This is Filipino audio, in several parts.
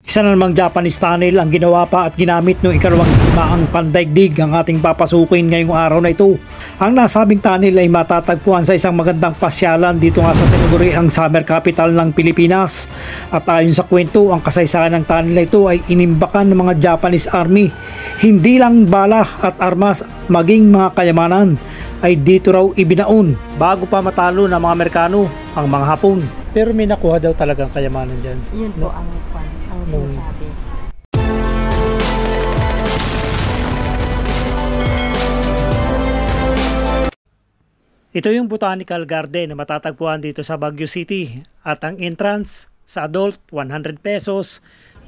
Isa na namang Japanese tunnel ang ginawa pa at ginamit noong ikalawang digmaang pandaigdig ang ating papasukin ngayong araw na ito. Ang nasabing tunnel ay matatagpuan sa isang magandang pasyalan dito nga sa tinaguriang summer capital ng Pilipinas. At ayon sa kwento, ang kasaysayan ng tunnel na ito ay inimbakan ng mga Japanese Army. Hindi lang bala at armas, maging mga kayamanan ay dito raw ibinaon bago pa matalo ng mga Amerikano ang mga Hapon. Pero may nakuha daw talagang kayamanan dyan. Yun po ang sinasabi. Ito yung Botanical Garden na matatagpuan dito sa Baguio City at ang entrance sa adult 100 pesos,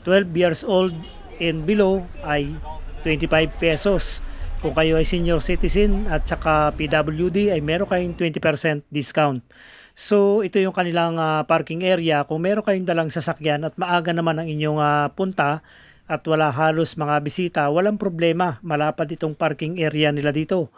12 years old and below ay 25 pesos. Kung kayo ay senior citizen at saka PWD ay meron kayong 20% discount. So ito yung kanilang parking area. Kung meron kayong dalang sasakyan at maaga naman ang inyong punta at wala halos mga bisita, walang problema. Malapad itong parking area nila dito.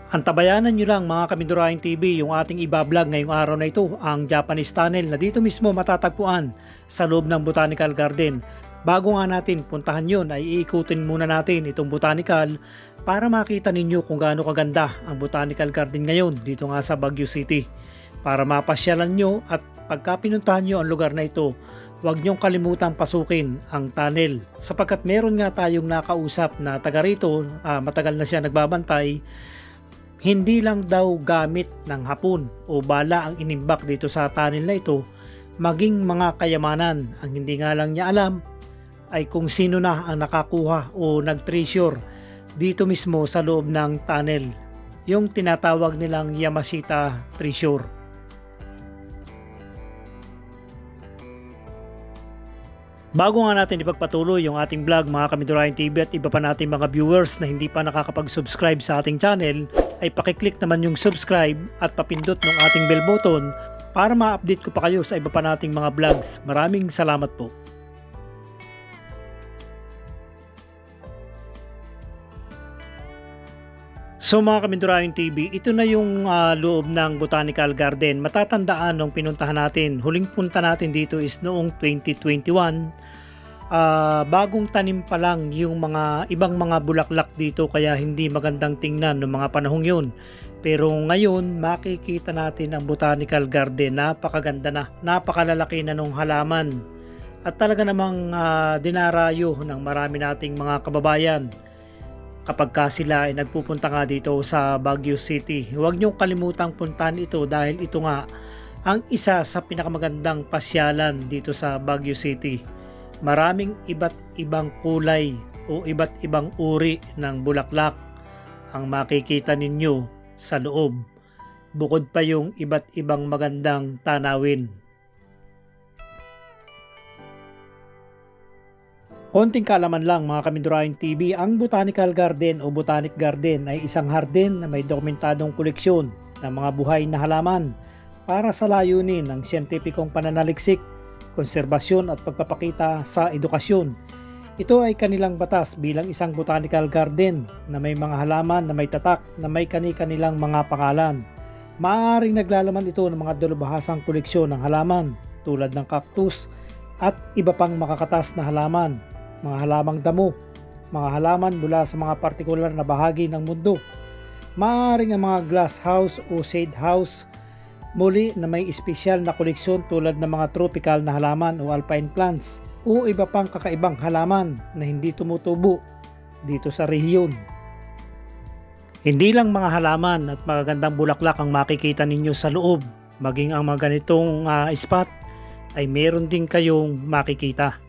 Antabayanan nyo lang mga Kamindurahin TV yung ating ibablog ngayong araw na ito, ang Japanese Tunnel na dito mismo matatagpuan sa loob ng Botanical Garden. Bago nga natin puntahan yun ay iikutin muna natin itong Botanical para makita ninyo kung gaano kaganda ang Botanical Garden ngayon dito nga sa Baguio City. Para mapasyalan nyo at pagka pinuntahan nyo ang lugar na ito, huwag nyong kalimutang pasukin ang tunnel sapagkat meron nga tayong nakausap na taga rito, matagal na siya nagbabantay. Hindi lang daw gamit ng Hapon o bala ang inimbak dito sa tunnel na ito, maging mga kayamanan. Ang hindi nga lang niya alam ay kung sino na ang nakakuha o nag-treasure dito mismo sa loob ng tunnel, yung tinatawag nilang Yamashita Treasure. Bago nga natin ipagpatuloy yung ating vlog mga Kamindurahin TV at iba pa nating mga viewers na hindi pa nakakapag-subscribe sa ating channel, ay pakiclick naman yung subscribe at papindot ng ating bell button para ma-update ko pa kayo sa iba pa nating mga vlogs. Maraming salamat po. So mga Kamindurahin TV, ito na yung loob ng Botanical Garden. Matatandaan nung pinuntahan natin, huling punta natin dito is noong 2021. Bagong tanim pa lang yung mga ibang mga bulaklak dito kaya hindi magandang tingnan ng mga panahong yun. Pero ngayon makikita natin ang Botanical Garden, napakaganda na, napakalalaki na nung halaman. At talaga namang dinarayo ng marami nating mga kababayan kapag ka sila ay nagpupunta nga dito sa Baguio City. Huwag niyong kalimutang puntahan ito dahil ito nga ang isa sa pinakamagandang pasyalan dito sa Baguio City. Maraming iba't ibang kulay o iba't ibang uri ng bulaklak ang makikita ninyo sa loob. Bukod pa yung iba't ibang magandang tanawin. Konting kaalaman lang mga Kamindurahin TV, ang Botanical Garden o Botanic Garden ay isang hardin na may dokumentadong koleksyon ng mga buhay na halaman para sa layunin ng siyentipikong pananaliksik, konserbasyon at pagpapakita sa edukasyon. Ito ay kanilang batas bilang isang Botanical Garden na may mga halaman na may tatak na may kani-kanilang mga pangalan. Maaaring naglalaman ito ng mga dalubhasang koleksyon ng halaman tulad ng cactus at iba pang makakatas na halaman, mga halamang damo, mga halaman mula sa mga partikular na bahagi ng mundo. Maaaring ang mga glass house o shade house muli na may espesyal na koleksyon tulad ng mga tropical na halaman o alpine plants o iba pang kakaibang halaman na hindi tumutubo dito sa rehiyon. Hindi lang mga halaman at magagandang bulaklak ang makikita ninyo sa loob, maging ang mga ganitong spot ay meron din kayong makikita.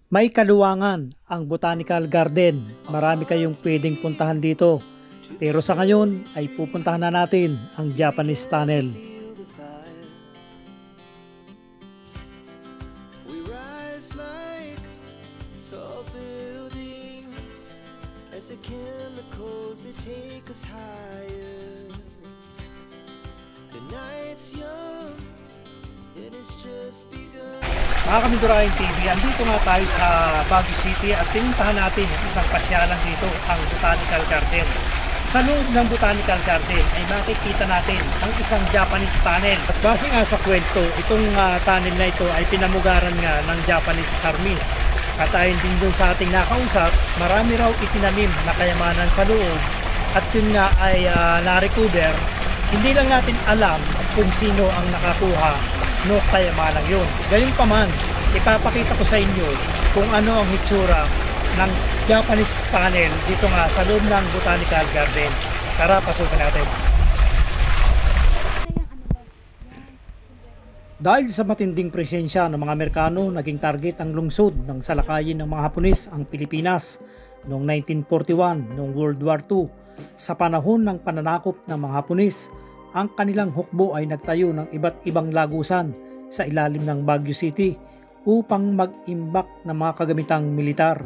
May kaluwangan ang Botanical Garden. Marami kayong pwedeng puntahan dito. Pero sa ngayon ay pupuntahan na natin ang Japanese Tunnel. Tall buildings as the chemicals that take us higher. The night's young, it has just begun. Mga Kamindurahin TV, andito nga tayo sa Baguio City at pinuntahan natin ang isang pasyalan dito, ang Botanical Garden. Sa loob ng Botanical Garden ay makikita natin ang isang Japanese tunnel. At base nga sa kwento, itong tunnel na ito ay pinamugaran nga ng Japanese Army. At ayon din dun sa ating nakausap, marami raw itinanim na kayamanan sa loob at yun nga ay na-recover. Hindi lang natin alam kung sino ang nakakuha no kayamanang yun. Gayunpaman, ipapakita ko sa inyo kung ano ang hitsura ng Japanese tunnel dito nga sa loob ng Botanical Garden. Tara, pasukin natin. Dahil sa matinding presensya ng mga Amerikano, naging target ang lungsod ng salakayin ng mga Hapones ang Pilipinas noong 1941, noong World War II. Sa panahon ng pananakop ng mga Hapones, ang kanilang hukbo ay nagtayo ng iba't ibang lagusan sa ilalim ng Baguio City upang mag-imbak ng mga kagamitang militar.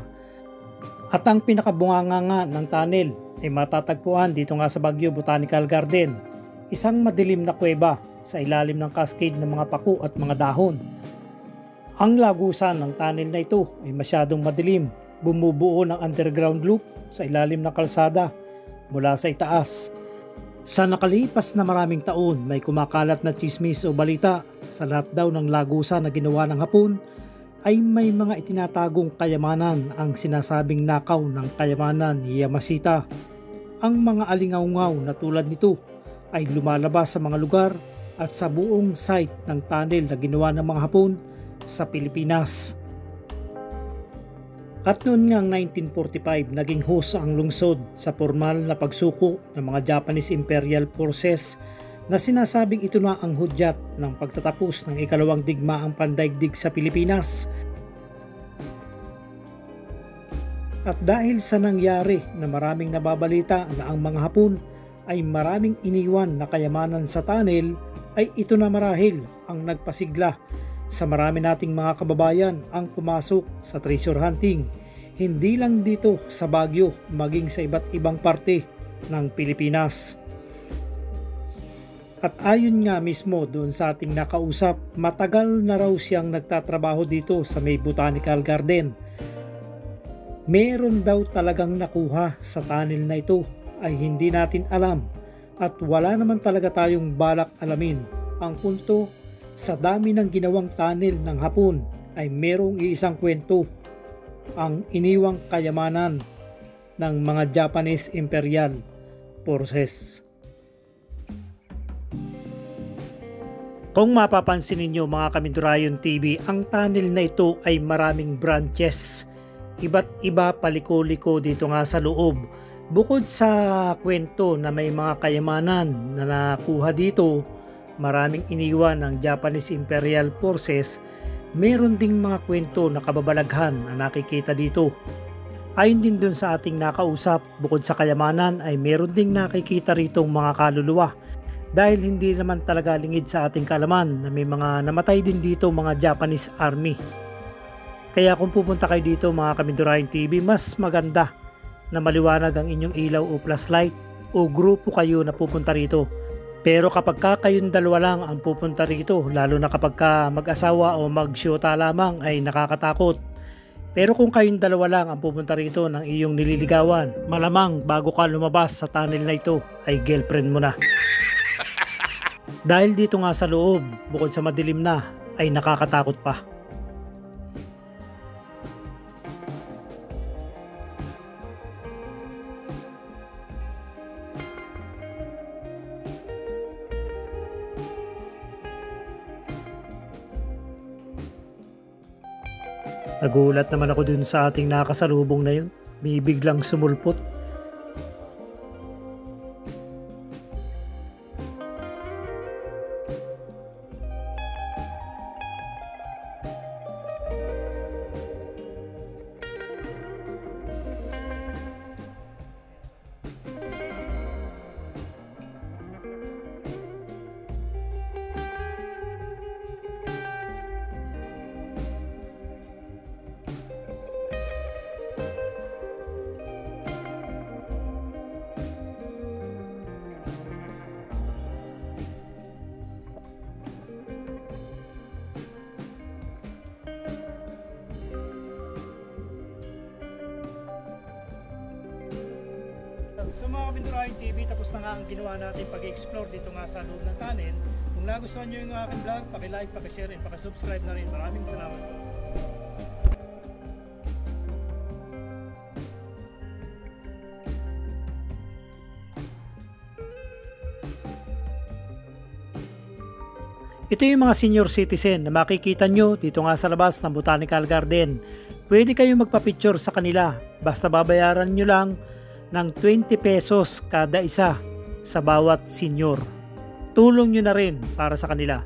At ang pinakabunganga ng tunnel ay matatagpuan dito nga sa Baguio Botanical Garden, isang madilim na kuweba sa ilalim ng cascade ng mga paku at mga dahon. Ang lagusan ng tunnel na ito ay masyadong madilim, bumubuo ng underground loop sa ilalim ng kalsada mula sa itaas. Sa nakalipas na maraming taon, may kumakalat na tsismis o balita sa lahat daw ng lagusan na ginawa ng Hapon ay may mga itinatagong kayamanan ang sinasabing nakaw ng kayamanan ni Yamashita. Ang mga alingaungaw na tulad nito ay lumalabas sa mga lugar at sa buong site ng tunnel na ginawa ng mga Hapon sa Pilipinas. At noon ngang 1945, naging host ang lungsod sa formal na pagsuko ng mga Japanese Imperial Forces na sinasabing ito na ang hudyat ng pagtatapos ng ikalawang digmaang pandaigdig sa Pilipinas. At dahil sa nangyari na maraming nababalita na ang mga Hapon ay maraming iniwan na kayamanan sa tunnel, ay ito na marahil ang nagpasigla sa marami nating mga kababayan ang pumasok sa treasure hunting, hindi lang dito sa Baguio, maging sa iba't ibang parte ng Pilipinas. At ayon nga mismo doon sa ating nakausap, matagal na raw siyang nagtatrabaho dito sa may Botanical Garden. Meron daw talagang nakuha sa tunnel na ito ay hindi natin alam at wala naman talaga tayong balak alamin. Ang punto, sa dami ng ginawang tunnel ng Hapon ay merong iisang kwento, ang iniwang kayamanan ng mga Japanese Imperial Forces. Kung mapapansin ninyo mga Kamindurahin TV, ang tunnel na ito ay maraming branches. Iba't iba paliko-liko dito nga sa loob. Bukod sa kwento na may mga kayamanan na nakuha dito, maraming iniwan ng Japanese Imperial Forces, meron ding mga kwento na kababalaghan na nakikita dito. Ayon din dun sa ating nakausap, bukod sa kayamanan ay meron ding nakikita ritong mga kaluluwa. Dahil hindi naman talaga lingid sa ating kalaman na may mga namatay din dito mga Japanese Army. Kaya kung pupunta kayo dito mga Kamindurahin TV, mas maganda na maliwanag ang inyong ilaw o flashlight o grupo kayo na pupunta rito. Pero kapag kayong dalawa lang ang pupunta rito, lalo na kapag mag-asawa o mag-syota lamang, ay nakakatakot. Pero kung kayong dalawa lang ang pupunta rito ng iyong nililigawan, malamang bago ka lumabas sa tunnel na ito ay girlfriend mo na. Dahil dito nga sa loob, bukod sa madilim na, ay nakakatakot pa. Nagulat naman ako dun sa ating nakasalubong na yun. May biglang sumulpot. So mga Kabindurahin TV, tapos na nga ang ginawa natin pag-explore dito nga sa loob ng tunnel. Kung nagustuhan nyo yung aking vlog, paki-like, paki-share, and paki-subscribe na rin. Maraming salamat po. Ito yung mga senior citizen na makikita nyo dito nga sa labas ng Botanical Garden. Pwede kayong magpa-picture sa kanila. Basta babayaran nyo lang ng 20 pesos kada isa sa bawat senior. Tulong nyo na rin para sa kanila.